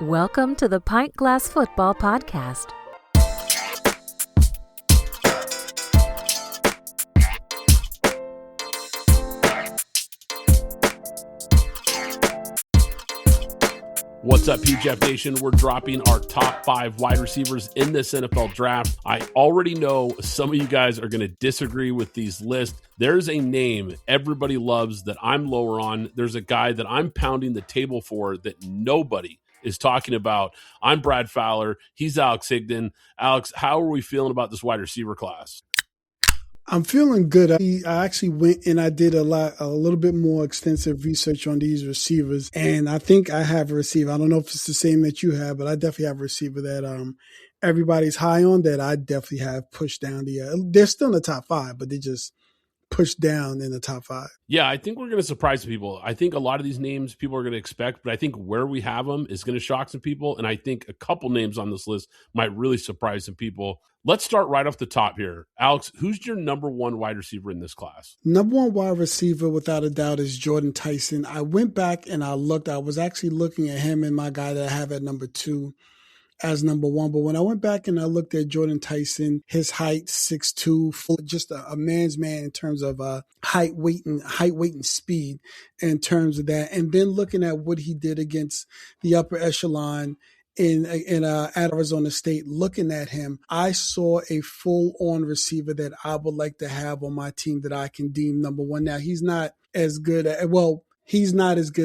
Welcome to the Pint Glass Football Podcast. What's up, PJF Nation? We're dropping our top 5 wide receivers in this NFL draft. I already know some of you guys are going to disagree with these lists. There's a name everybody loves that I'm lower on. There's a guy that I'm pounding the table for that nobody is talking about. I'm Brad Fowler. He's Alex Higdon. Alex, how are we feeling about this wide receiver class? I'm feeling good. I actually went and I did a little bit more extensive research on these receivers, and I think I have a receiver. I don't know if it's the same that you have, but I definitely have a receiver that everybody's high on that I definitely have pushed down they're still in the top 5, but they just pushed down in the top 5. Yeah, I think we're going to surprise people. I think a lot of these names people are going to expect, but I think where we have them is going to shock some people, and I think a couple names on this list might really surprise some people. Let's start right off the top here. Alex, who's your number 1 wide receiver in this class? Number 1 wide receiver, without a doubt, is Jordan Tyson. I went back and I looked. I was actually looking at him and my guy that I have at number 2 as number 1. But when I went back and I looked at Jordan Tyson, his height, 6'2", just a man's man in terms of height, weight, and speed in terms of that. And then looking at what he did against the upper echelon at Arizona State, looking at him, I saw a full-on receiver that I would like to have on my team that I can deem number 1. Now, he's not as good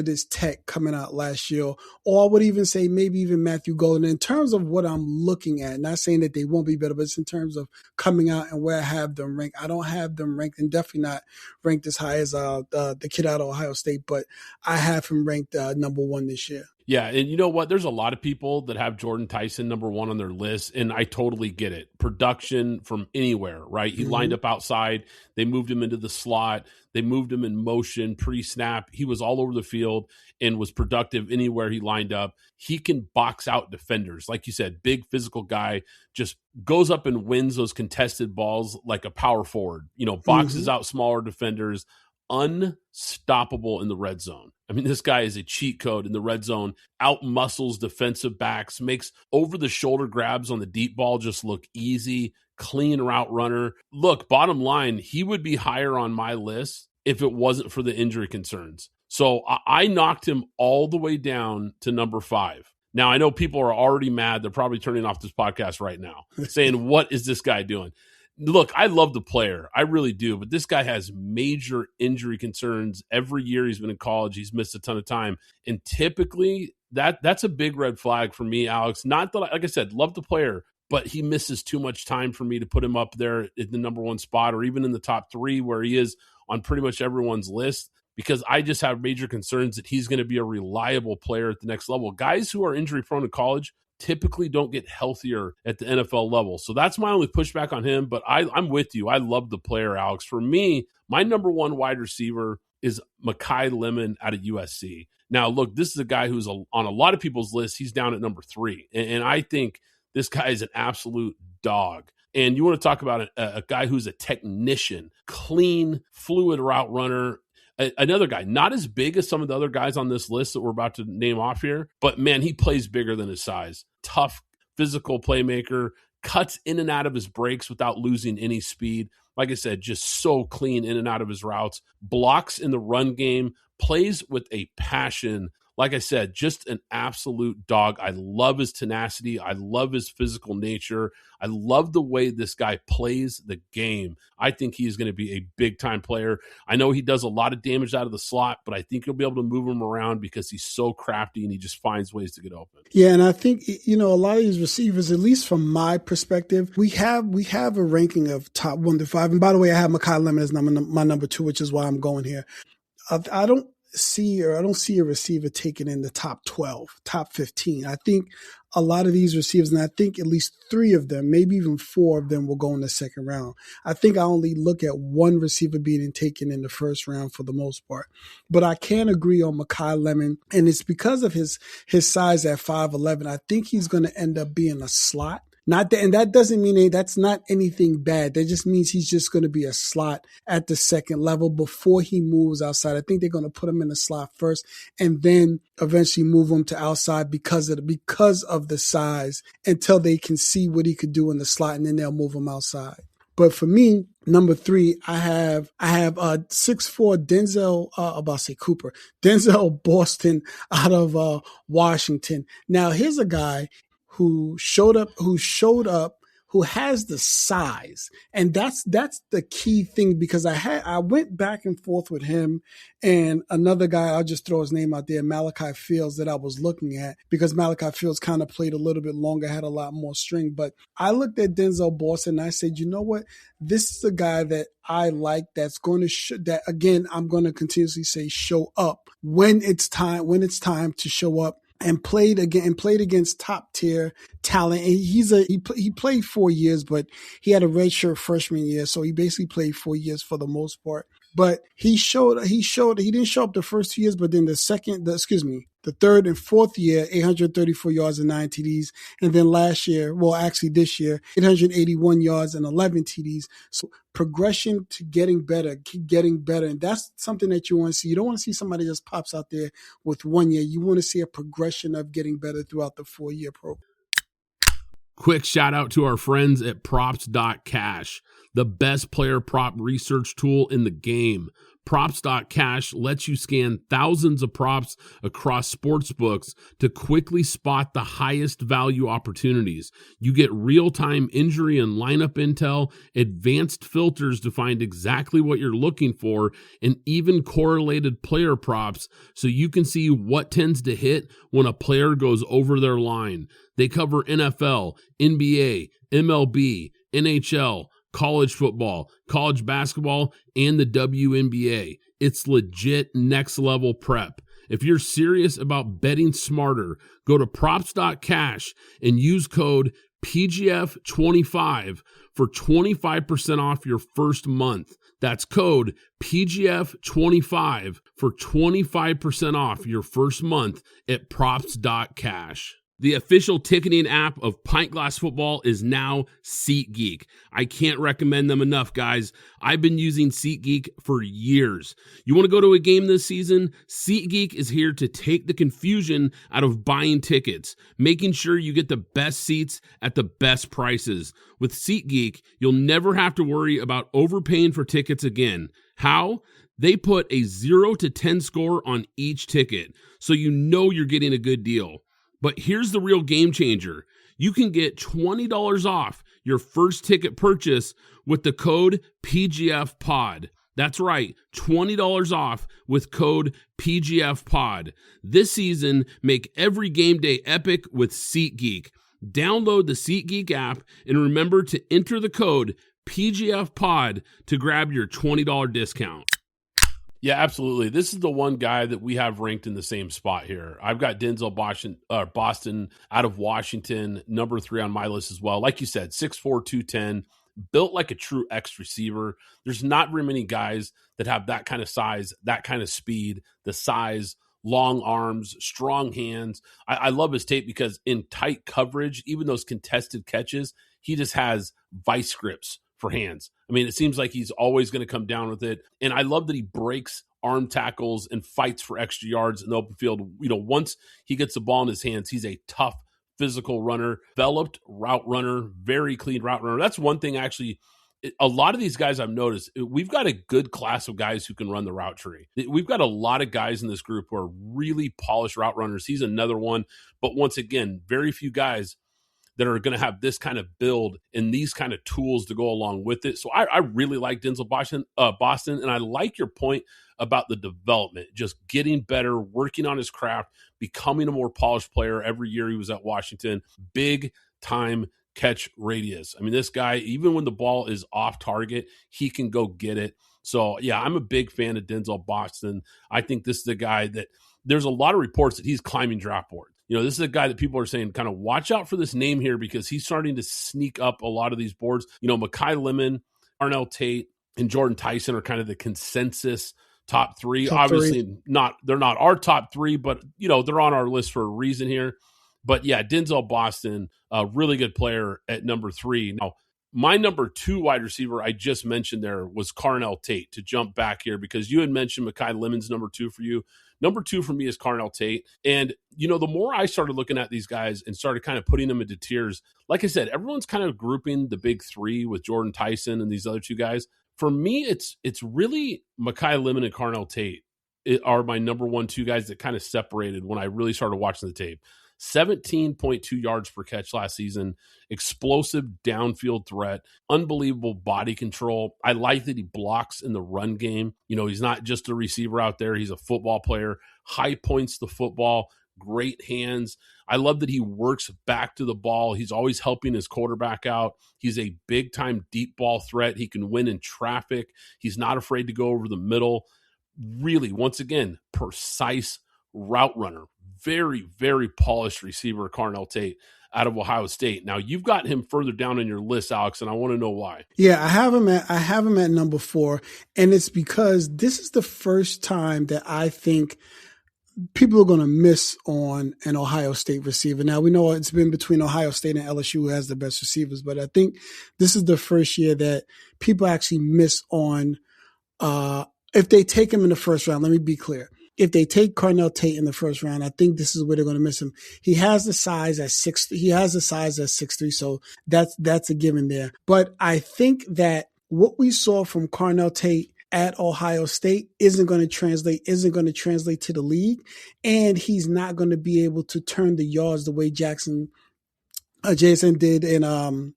as Tech coming out last year, or I would even say maybe even Matthew Golden. In terms of what I'm looking at, not saying that they won't be better, but it's in terms of coming out and where I have them ranked. I don't have them ranked, and definitely not ranked as high as the kid out of Ohio State, but I have him ranked number 1 this year. Yeah, and you know what? There's a lot of people that have Jordan Tyson number 1 on their list, and I totally get it. Production from anywhere, right? He lined up outside. They moved him into the slot. They moved him in motion, pre-snap. He was all over the field and was productive anywhere he lined up. He can box out defenders. Like you said, big physical guy, just goes up and wins those contested balls like a power forward. Boxes out smaller defenders. Unstoppable in the red zone. I mean, this guy is a cheat code in the red zone, out muscles defensive backs, makes over-the-shoulder grabs on the deep ball just look easy, clean route runner. Look, bottom line, he would be higher on my list if it wasn't for the injury concerns. So I knocked him all the way down to number 5. Now, I know people are already mad. They're probably turning off this podcast right now, saying, what is this guy doing? Look, I love the player. I really do. But this guy has major injury concerns. Every year he's been in college, he's missed a ton of time. And typically, that's a big red flag for me, Alex. Not that, like I said, love the player, but he misses too much time for me to put him up there in the number 1 spot or even in the top 3 where he is on pretty much everyone's list, because I just have major concerns that he's going to be a reliable player at the next level. Guys who are injury prone in college typically don't get healthier at the NFL level. So that's my only pushback on him, but I'm with you. I love the player, Alex. For me, my number 1 wide receiver is Makai Lemon out of USC. Now, look, this is a guy who's on a lot of people's lists. He's down at number 3, and I think this guy is an absolute dog. And you want to talk about a guy who's a technician, clean, fluid route runner. Another guy, not as big as some of the other guys on this list that we're about to name off here, but man, he plays bigger than his size. Tough, physical playmaker, cuts in and out of his breaks without losing any speed. Like I said, just so clean in and out of his routes, blocks in the run game, plays with a passion. Like I said, just an absolute dog. I love his tenacity. I love his physical nature. I love the way this guy plays the game. I think he's going to be a big-time player. I know he does a lot of damage out of the slot, but I think he'll be able to move him around because he's so crafty and he just finds ways to get open. Yeah, and I think, a lot of these receivers, at least from my perspective, we have a ranking of top 1 to 5. And by the way, I have Makai Lemon as my number 2, which is why I'm going here. I don't see a receiver taken in the top 12, top 15. I think a lot of these receivers, and I think at least 3 of them, maybe even 4 of them will go in the second round. I think I only look at 1 receiver being taken in the first round for the most part. But I can agree on Makai Lemon, and it's because of his size at 5'11". I think he's going to end up being a slot Not that, and that doesn't mean that's not anything bad. That just means he's just going to be a slot at the second level before he moves outside. I think they're going to put him in the slot first and then eventually move him to outside because of the size until they can see what he could do in the slot, and then they'll move him outside. But for me, number 3, I have 6'4" Denzel Boston out of Washington. Now here's a guy who showed up, who has the size. And that's the key thing, because I went back and forth with him and another guy, I'll just throw his name out there, Malachi Fields, that I was looking at, because Malachi Fields kind of played a little bit longer, had a lot more string. But I looked at Denzel Boston and I said, you know what? This is a guy that I like, that's going to that again, I'm going to continuously say show up when it's time to show up. And played against top tier talent. And he played 4 years, but he had a redshirt freshman year, so he basically played 4 years for the most part. But he didn't show up the first 2 years, but then the third and fourth year, 834 yards and 9 TDs. And then this year, 881 yards and 11 TDs. So progression to getting better, keep getting better. And that's something that you want to see. You don't want to see somebody just pops out there with 1 year. You want to see a progression of getting better throughout the 4-year program. Quick shout out to our friends at Props.Cash, the best player prop research tool in the game. Props.Cash lets you scan thousands of props across sports books to quickly spot the highest value opportunities. You get real-time injury and lineup intel, advanced filters to find exactly what you're looking for, and even correlated player props so you can see what tends to hit when a player goes over their line. They cover NFL, NBA, MLB, NHL, college football, college basketball, and the WNBA. It's legit next level prep. If you're serious about betting smarter, go to Props.Cash and use code PGF25 for 25% off your first month. That's code PGF25 for 25% off your first month at Props.Cash. The official ticketing app of Pint Glass Football is now SeatGeek. I can't recommend them enough, guys. I've been using SeatGeek for years. You want to go to a game this season? SeatGeek is here to take the confusion out of buying tickets, making sure you get the best seats at the best prices. With SeatGeek, you'll never have to worry about overpaying for tickets again. How? They put a 0 to 10 score on each ticket, so you know you're getting a good deal. But here's the real game changer. You can get $20 off your first ticket purchase with the code PGFPOD. That's right, $20 off with code PGFPOD. This season, make every game day epic with SeatGeek. Download the SeatGeek app and remember to enter the code PGFPOD to grab your $20 discount. Yeah, absolutely. This is the one guy that we have ranked in the same spot here. I've got Denzel Boston out of Washington, number 3 on my list as well. Like you said, 6'4", 210, built like a true X receiver. There's not very many guys that have that kind of size, that kind of speed, the size, long arms, strong hands. I love his tape because in tight coverage, even those contested catches, he just has vice grips for hands. I mean, it seems like he's always going to come down with it. And I love that he breaks arm tackles and fights for extra yards in the open field. You know, once he gets the ball in his hands, he's a tough physical runner, developed route runner, very clean route runner. That's one thing actually. A lot of these guys I've noticed, we've got a good class of guys who can run the route tree. We've got a lot of guys in this group who are really polished route runners. He's another one. But once again, very few guys that are going to have this kind of build and these kind of tools to go along with it. So I really like Denzel Boston, and I like your point about the development, just getting better, working on his craft, becoming a more polished player every year he was at Washington. Big time catch radius. I mean, this guy, even when the ball is off target, he can go get it. So, yeah, I'm a big fan of Denzel Boston. I think this is the guy that there's a lot of reports that he's climbing draft boards. You know, this is a guy that people are saying kind of watch out for this name here because he's starting to sneak up a lot of these boards. You know, Makai Lemon, Carnell Tate, and Jordan Tyson are kind of the consensus top three. Obviously, they're not our top 3, but, you know, they're on our list for a reason here. But yeah, Denzel Boston, a really good player at number 3. Now, my number 2 wide receiver I just mentioned there was Carnell Tate, to jump back here, because you had mentioned Makai Lemon's number 2 for you. Number 2 for me is Carnell Tate. And, the more I started looking at these guys and started kind of putting them into tiers, like I said, everyone's kind of grouping the big 3 with Jordan Tyson and these other 2 guys. For me, it's really Makai Lemon and Carnell Tate are my number 1, 2 guys that kind of separated when I really started watching the tape. 17.2 yards per catch last season, explosive downfield threat, unbelievable body control. I like that he blocks in the run game. He's not just a receiver out there. He's a football player, high points the football, great hands. I love that he works back to the ball. He's always helping his quarterback out. He's a big-time deep ball threat. He can win in traffic. He's not afraid to go over the middle. Really, once again, precise route runner. Very, very polished receiver, Carnell Tate out of Ohio State. Now, you've got him further down on your list, Alex, and I want to know why. Yeah, I have him at number 4, and it's because this is the first time that I think people are going to miss on an Ohio State receiver. Now, we know it's been between Ohio State and LSU who has the best receivers, but I think this is the first year that people actually miss on if they take him in the first round. Let me be clear. If they take Carnell Tate in the first round, I think this is where they're going to miss him. He has the size at 6. He has the size at 6'3", so that's a given there. But I think that what we saw from Carnell Tate at Ohio State isn't going to translate to the league, and he's not going to be able to turn the yards the way Jason did in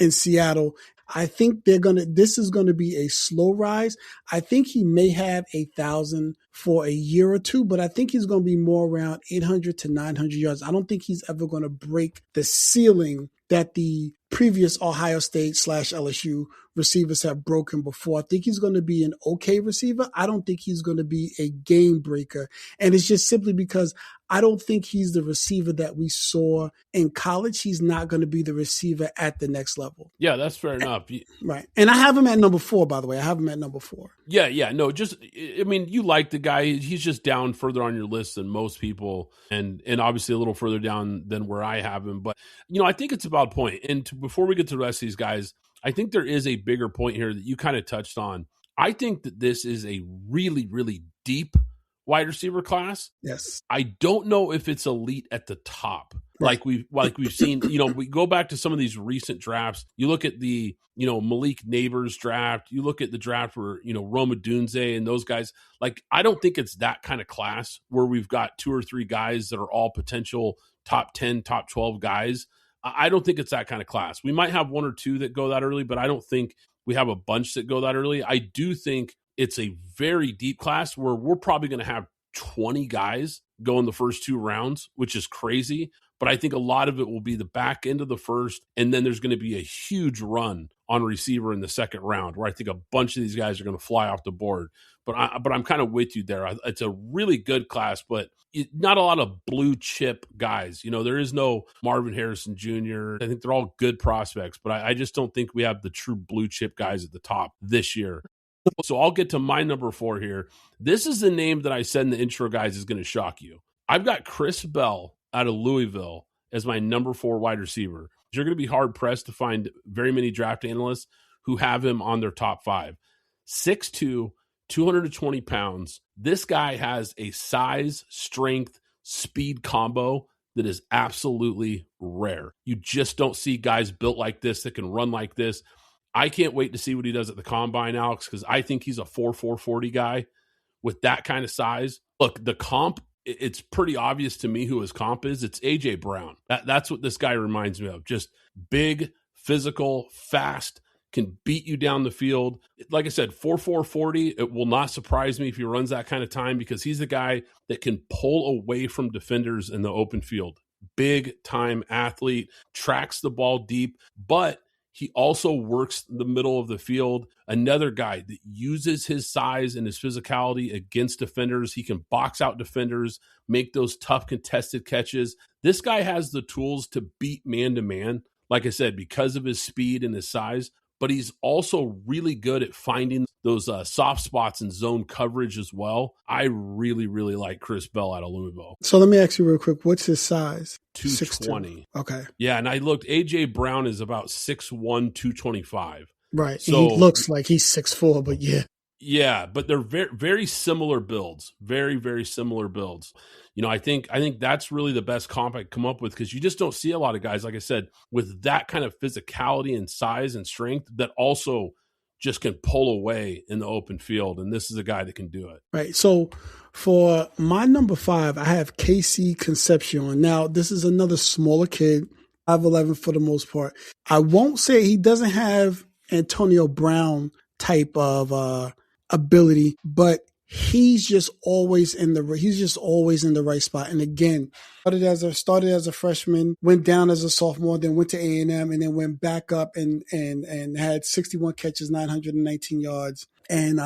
Seattle. I think this is going to be a slow rise. I think he may have 1,000 for a year or two, but I think he's going to be more around 800 to 900 yards. I don't think he's ever going to break the ceiling that the previous Ohio State / LSU receivers have broken before. I think he's going to be an okay receiver. I don't think he's going to be a game breaker. And it's just simply because I don't think he's the receiver that we saw in college. He's not going to be the receiver at the next level. Yeah, that's fair enough. Right. And I have him at number 4, by the way. I have him at number 4. Yeah. No, you like the guy. He's just down further on your list than most people, and obviously a little further down than where I have him. But, I think it's about point. And before we get to the rest of these guys, I think there is a bigger point here that you kind of touched on. I think that this is a really, really deep wide receiver class. Yes. I don't know if it's elite at the top. Right. Like we've seen, we go back to some of these recent drafts. You look at the, Malik Neighbors draft. You look at the draft for, Roma Dunze and those guys. Like, I don't think it's that kind of class where we've got 2 or 3 guys that are all potential top 10, top 12 guys. I don't think it's that kind of class. We might have 1 or 2 that go that early, but I don't think we have a bunch that go that early. I do think it's a very deep class where we're probably going to have 20 guys go in the first 2 rounds, which is crazy. But I think a lot of it will be the back end of the first, and then there's going to be a huge run on receiver in the second round, where I think a bunch of these guys are going to fly off the board. But I'm kind of with you there. It's a really good class, but not a lot of blue chip guys. There is no Marvin Harrison Jr. I think they're all good prospects, but I just don't think we have the true blue chip guys at the top this year. So I'll get to my number 4 here. This is the name that I said in the intro, guys, is going to shock you. I've got Chris Bell out of Louisville as my number 4 wide receiver. You're going to be hard-pressed to find very many draft analysts who have him on their top 5. 6'2", 220 pounds. This guy has a size, strength, speed combo that is absolutely rare. You just don't see guys built like this that can run like this. I can't wait to see what he does at the combine, Alex, because I think he's a 4.40 guy with that kind of size. Look, the comp, it's pretty obvious to me who his comp is. It's A.J. Brown. That's what this guy reminds me of. Just big, physical, fast, can beat you down the field. Like I said, 4.40, it will not surprise me if he runs that kind of time, because he's the guy that can pull away from defenders in the open field. Big time athlete, tracks the ball deep, but he also works the middle of the field. Another guy that uses his size and his physicality against defenders. He can box out defenders, make those tough contested catches. This guy has the tools to beat man-to-man, like I said, because of his speed and his size. but he's also really good at finding those soft spots in zone coverage as well. I really, really like Chris Bell out of Louisville. So let me ask you real quick, what's his size? 220. 6'2". Okay. Yeah, and I looked, A.J. Brown is about 6'1", 225. Right. So he looks like he's 6'4", but yeah. Yeah, but they're very, very similar builds. Very, very similar builds. I think that's really the best comp I come up with, because you just don't see a lot of guys, like I said, with that kind of physicality and size and strength that also just can pull away in the open field. And this is a guy that can do it. Right. So for my number 5, I have KC Concepcion. Now, this is another smaller kid, 5'11" for the most part. I won't say he doesn't have Antonio Brown type of ability, but he's just always in the right spot. And again, started as a freshman, went down as a sophomore, then went to A&M, and then went back up and had 61 catches, 919 yards, and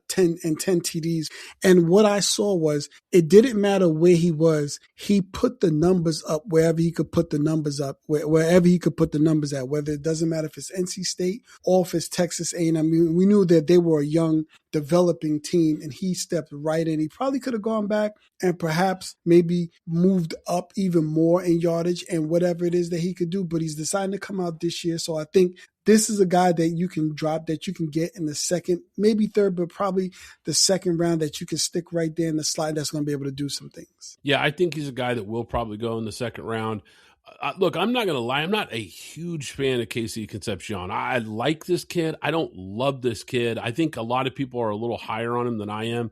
10 TDs. And what I saw was, it didn't matter where he was. He put the numbers up wherever he could put the numbers up, wherever he could put the numbers at, whether it doesn't matter if it's NC State or if it's Texas A&M. We knew that they were a young, developing team, and he stepped right in. He probably could have gone back and perhaps maybe moved up even more in yardage and whatever it is that he could do, but he's deciding to come out this year. So I think this is a guy that you can drop, that you can get in the second, maybe third, but probably the second round, that you can stick right there in the slide, that's going to be able to do some things. Yeah, I think he's a guy that will probably go in the second round. Look, I'm not going to lie. I'm not a huge fan of KC Concepcion. I like this kid. I don't love this kid. I think a lot of people are a little higher on him than I am.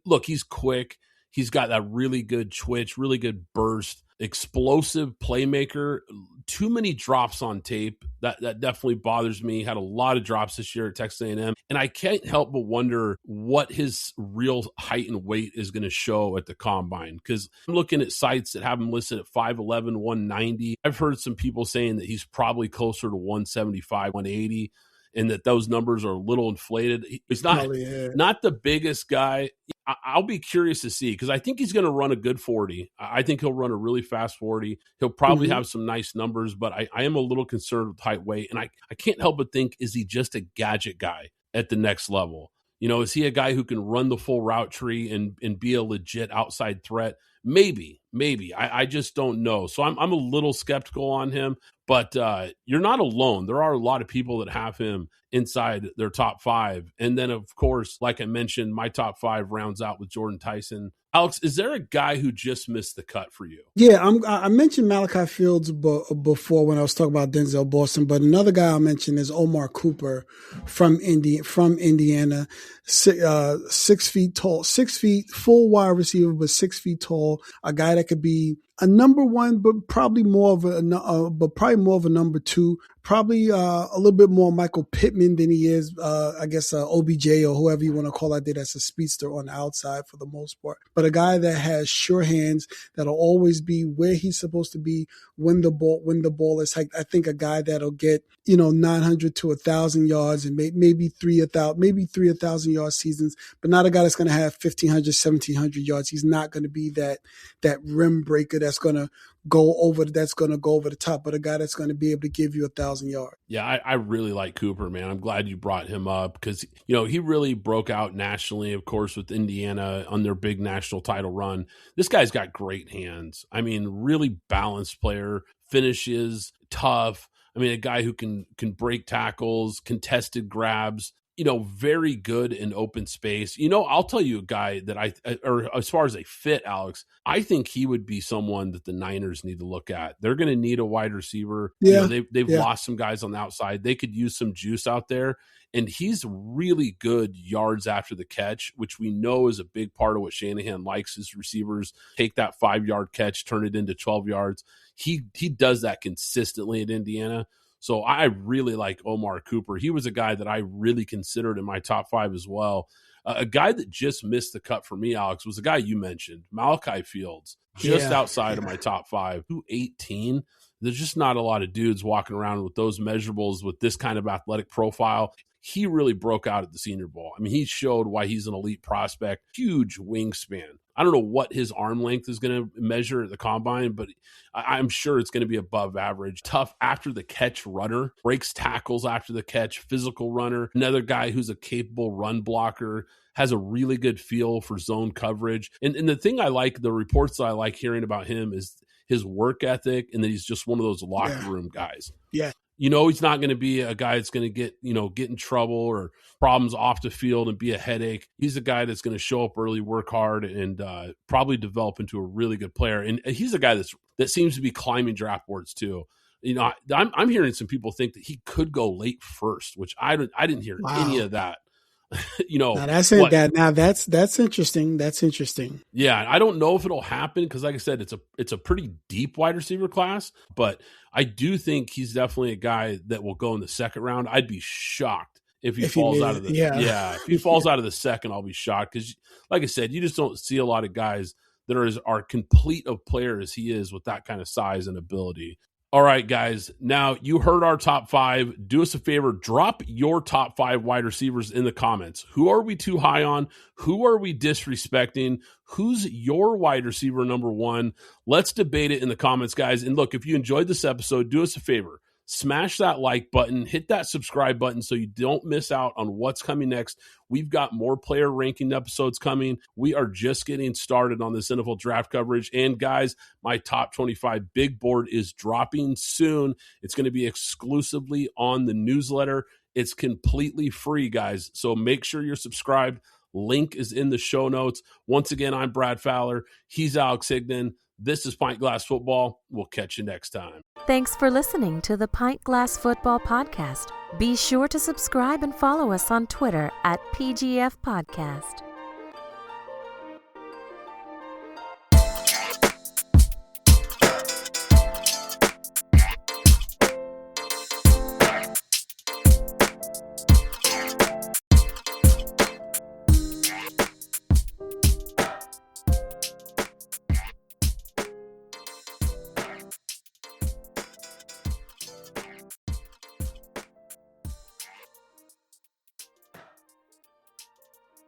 Look, he's quick. He's got that really good twitch, really good burst, explosive playmaker. Too many drops on tape. That definitely bothers me. Had a lot of drops this year at Texas A&M. And I can't help but wonder what his real height and weight is going to show at the combine. Because I'm looking at sites that have him listed at 5'11", 190. I've heard some people saying that he's probably closer to 175, 180. And that those numbers are a little inflated. He's not the biggest guy. I'll be curious to see, because I think he's going to run a good 40. I think he'll run a really fast 40. He'll probably have some nice numbers, but I am a little concerned with height, weight. And I can't help but think, is he just a gadget guy at the next level? Is he a guy who can run the full route tree and be a legit outside threat? Maybe. I just don't know. So I'm a little skeptical on him, but you're not alone. There are a lot of people that have him inside their top 5. And then, of course, like I mentioned, my top 5 rounds out with Jordan Tyson. Alex, is there a guy who just missed the cut for you? Yeah, I mentioned Malachi Fields before when I was talking about Denzel Boston, but another guy I'll mention is Omar Cooper from Indiana. 6 feet tall, 6 feet, full wide receiver, but 6 feet tall. A guy that could be a number 1, but probably more of a number 2. Probably a little bit more Michael Pittman than he is, OBJ or whoever you want to call out there. That's a speedster on the outside for the most part. But a guy that has sure hands, that'll always be where he's supposed to be when the ball is hiked. I think a guy that'll get 900 to 1,000 yards and maybe 3,000 yard seasons, but not a guy that's going to have 1,500, 1,700 yards. He's not going to be that rim breaker that's going to go over the top, but a guy that's going to be able to give you 1,000 yards. Yeah, I really like Cooper, man. I'm glad you brought him up, because he really broke out nationally, of course, with Indiana on their big national title run. This guy's got great hands. I mean, really balanced player, finishes, tough. I mean, a guy who can break tackles, contested grabs. Very good in open space. I'll tell you a guy that or as far as a fit, Alex, I think he would be someone that the Niners need to look at. They're going to need a wide receiver. Yeah. They've lost some guys on the outside. They could use some juice out there. And he's really good yards after the catch, which we know is a big part of what Shanahan likes. His receivers take that 5-yard catch, turn it into 12 yards. He does that consistently at Indiana. So I really like Omar Cooper. He was a guy that I really considered in my top 5 as well. A guy that just missed the cut for me, Alex, was the guy you mentioned, Malachi Fields, just outside of my top 5. 218. There's just not a lot of dudes walking around with those measurables with this kind of athletic profile. He really broke out at the Senior Bowl. I mean, he showed why he's an elite prospect. Huge wingspan. I don't know what his arm length is going to measure at the combine, but I'm sure it's going to be above average. Tough after the catch runner, breaks tackles after the catch, physical runner, another guy who's a capable run blocker, has a really good feel for zone coverage. And the thing I like, the reports that I like hearing about him is his work ethic and that he's just one of those locker room guys. Yeah. He's not going to be a guy that's going to get in trouble or problems off the field and be a headache. He's a guy that's going to show up early, work hard, and probably develop into a really good player. And he's a guy that seems to be climbing draft boards too. I'm hearing some people think that he could go late first, which I didn't hear any of that. Now that's it. Now that's interesting. That's interesting. Yeah, I don't know if it'll happen because, like I said, it's a pretty deep wide receiver class. But I do think he's definitely a guy that will go in the second round. I'd be shocked if he falls out of the If he falls out of the second, I'll be shocked because, like I said, you just don't see a lot of guys that are complete of player as he is with that kind of size and ability. All right, guys. Now, you heard our top 5. Do us a favor. Drop your top 5 wide receivers in the comments. Who are we too high on? Who are we disrespecting? Who's your wide receiver number 1? Let's debate it in the comments, guys. And look, if you enjoyed this episode, do us a favor. Smash that like button, hit that subscribe button so you don't miss out on what's coming next. We've got more player ranking episodes coming. We are just getting started on this NFL draft coverage. And guys, my top 25 big board is dropping soon. It's going to be exclusively on the newsletter. It's completely free, guys. So make sure you're subscribed. Link is in the show notes. Once again, I'm Brad Fowler. He's Alex Higdon. This is Pint Glass Football. We'll catch you next time. Thanks for listening to the Pint Glass Football Podcast. Be sure to subscribe and follow us on Twitter at PGF Podcast.